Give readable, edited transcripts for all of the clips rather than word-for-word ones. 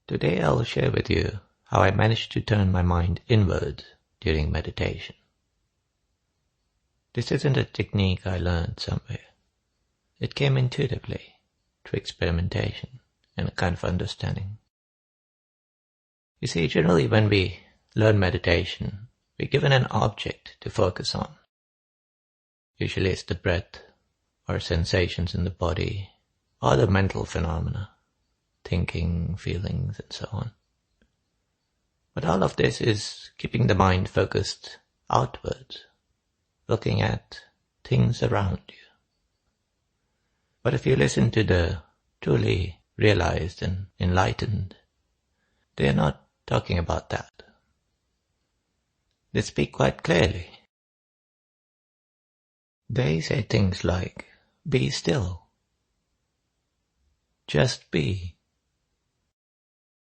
Today I'll share with you how I managed to turn my mind inward during meditation. This isn't a technique I learned somewhere. It came intuitively through experimentation and a kind of understanding. You see, generally when we learn meditation, we're given an object to focus on. Usually it's the breath or sensations in the body or the mental phenomena, thinking, feelings, and so on. But all of this is keeping the mind focused outwards, looking at things around you. But if you listen to the truly realized and enlightened, they are not talking about that. They speak quite clearly. They say things like, be still. Just be.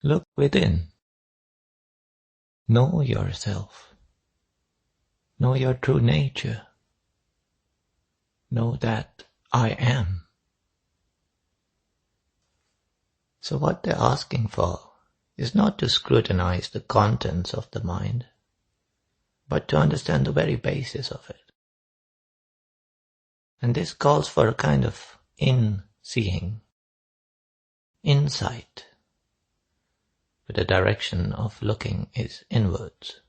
Look within. Know yourself. Know your true nature. Know that I am. So what they're asking for is not to scrutinize the contents of the mind, but to understand the very basis of it. And this calls for a kind of in-seeing, insight, but the direction of looking is inwards.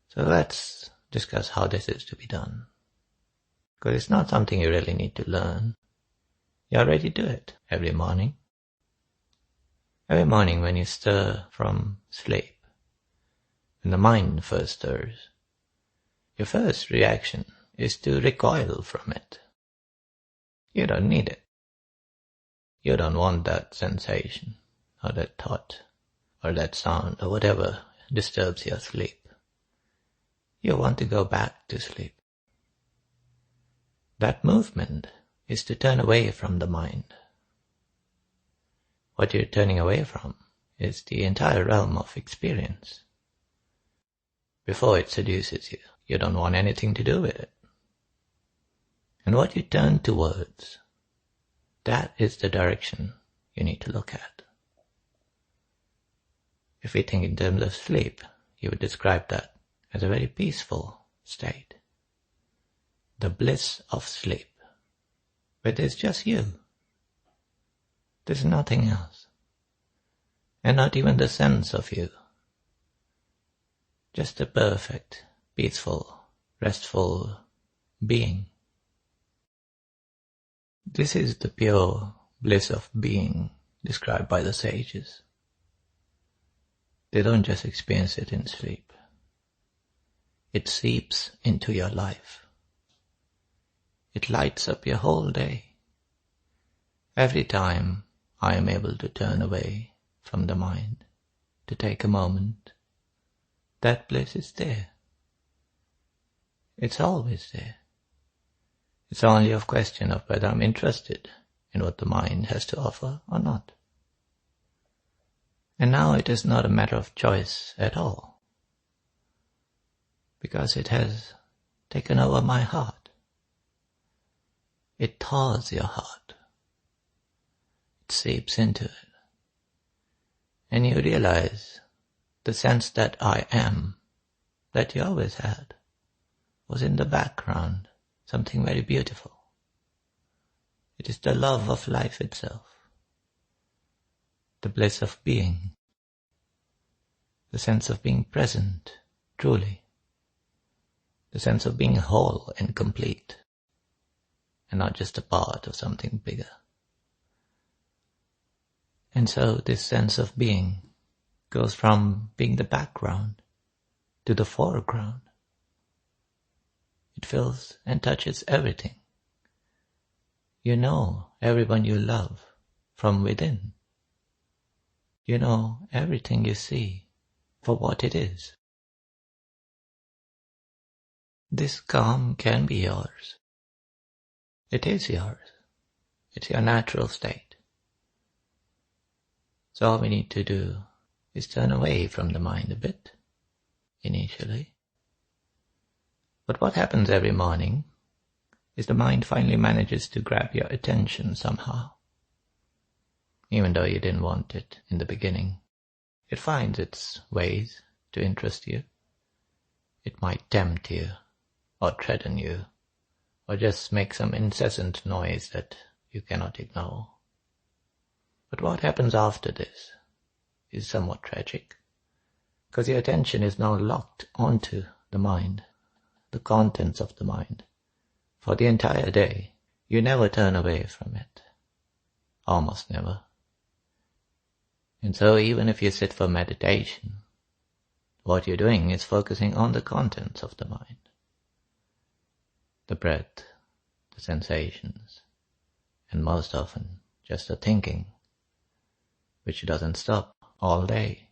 So let's discuss how this is to be done. Because it's not something you really need to learn. You already do it every morning. Every morning when you stir from sleep, when the mind first stirs, your first reaction is to recoil from it. You don't need it. You don't want that sensation, or that thought, or that sound, or whatever disturbs your sleep. You want to go back to sleep. That movement is to turn away from the mind. What you're turning away from is the entire realm of experience. Before it seduces you, you don't want anything to do with it. And what you turn towards, that is the direction you need to look at. If we think in terms of sleep, you would describe that as a very peaceful state. The bliss of sleep. But there's just you. There's nothing else. And not even the sense of you. Just a perfect, peaceful, restful being. This is the pure bliss of being described by the sages. They don't just experience it in sleep. It seeps into your life. It lights up your whole day. Every time I am able to turn away from the mind, to take a moment, that bliss is there. It's always there. It's only a question of whether I'm interested in what the mind has to offer or not. And now it is not a matter of choice at all, because it has taken over my heart. It thaws your heart. It seeps into it. And you realize the sense that I am, that you always had, was in the background, something very beautiful. It is the love of life itself, the bliss of being, the sense of being present, truly, the sense of being whole and complete, and not just a part of something bigger. And so this sense of being goes from being the background to the foreground. It fills and touches everything. You know everyone you love from within. You know everything you see for what it is. This calm can be yours. It is yours. It's your natural state. So all we need to do is turn away from the mind a bit, initially. But what happens every morning is the mind finally manages to grab your attention somehow. even though you didn't want it in the beginning. It finds its ways to interest you. It might tempt you, or threaten you, or just make some incessant noise that you cannot ignore. But what happens after this is somewhat tragic, because your attention is now locked onto the mind, the contents of the mind. For the entire day, you never turn away from it. Almost never. And so even if you sit for meditation, what you're doing is focusing on the contents of the mind. The breath, the sensations, and most often just the thinking, which doesn't stop all day.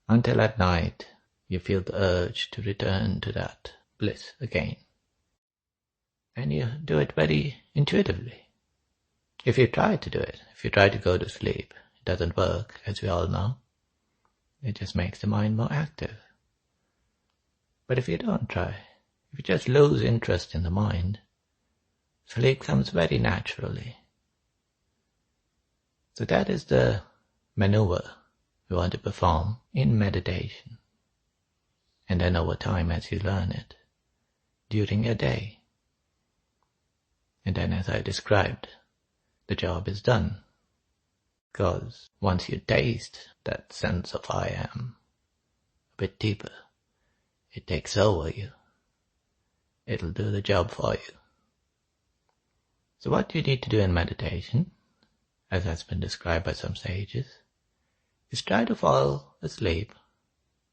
Until at night, you feel the urge to return to that bliss again. And you do it very intuitively. If you try to do it, if you try to go to sleep, it doesn't work, as we all know. It just makes the mind more active. But if you don't try, if you just lose interest in the mind, sleep comes very naturally. So that is the maneuver we want to perform in meditation. And then over time, as you learn it, during your day. And then, as I described, the job is done. Because once you taste that sense of I am a bit deeper, it takes over you. It'll do the job for you. So what you need to do in meditation, as has been described by some sages, is try to fall asleep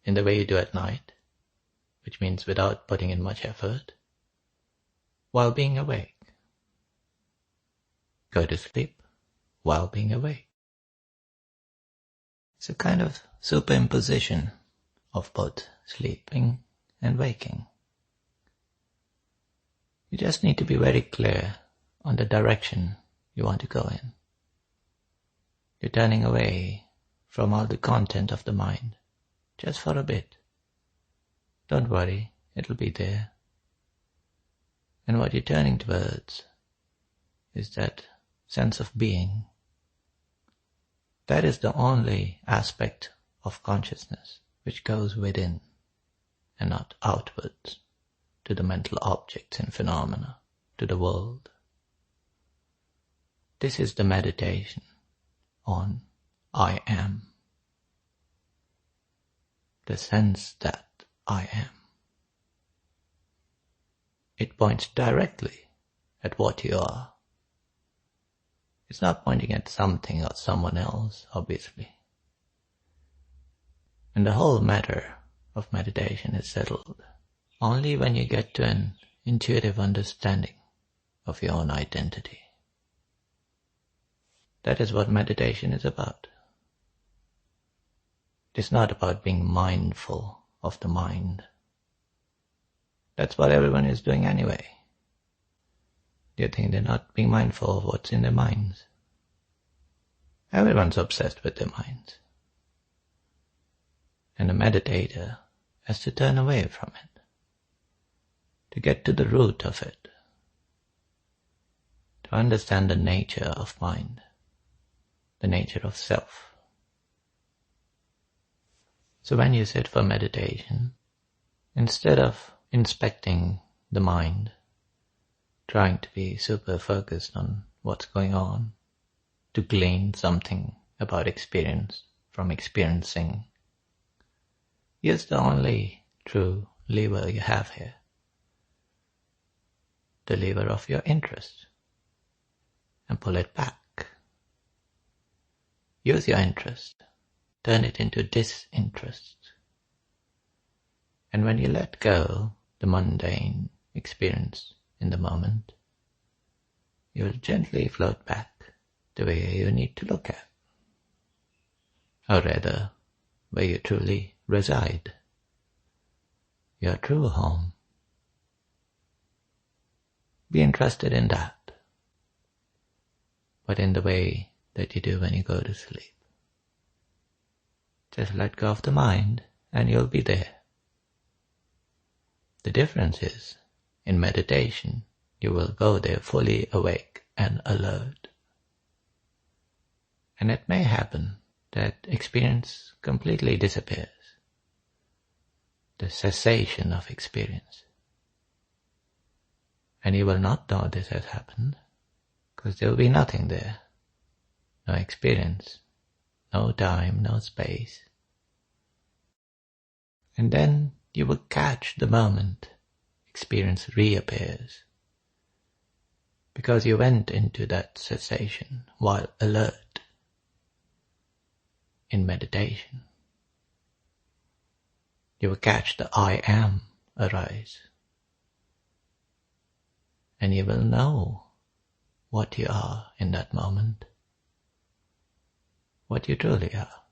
in the way you do at night, which means without putting in much effort, while being awake. Go to sleep while being awake. It's a kind of superimposition of both sleeping and waking. You just need to be very clear on the direction you want to go in. You're turning away from all the content of the mind, just for a bit. Don't worry, it'll be there. And what you're turning towards is that sense of being. That is the only aspect of consciousness which goes within and not outwards to the mental objects and phenomena, to the world. This is the meditation on I am. The sense that I am. It points directly at what you are. It's not pointing at something or someone else, obviously. And the whole matter of meditation is settled only when you get to an intuitive understanding of your own identity. That is what meditation is about. It is not about being mindful of the mind. That's what everyone is doing anyway. Do you think they're not being mindful of what's in their minds? Everyone's obsessed with their minds. And a meditator has to turn away from it, to get to the root of it, to understand the nature of mind, the nature of self. So when you sit for meditation, instead of inspecting the mind, trying to be super focused on what's going on, to glean something about experience from experiencing, use the only true lever you have here, the lever of your interest, and pull it back. Use your interest, turn it into disinterest. And when you let go the mundane experience in the moment, you will gently float back to where you need to look at, or rather, where you truly reside, your true home. Be interested in that, but in the way that you do when you go to sleep. Just let go of the mind and you'll be there. The difference is, in meditation, you will go there fully awake and alert. And it may happen that experience completely disappears. The cessation of experience. And you will not know this has happened, because there will be nothing there. No experience, no time, no space. And then you will catch the moment experience reappears, because you went into that cessation while alert in meditation. You will catch the I am arise, and you will know what you are in that moment, what you truly are.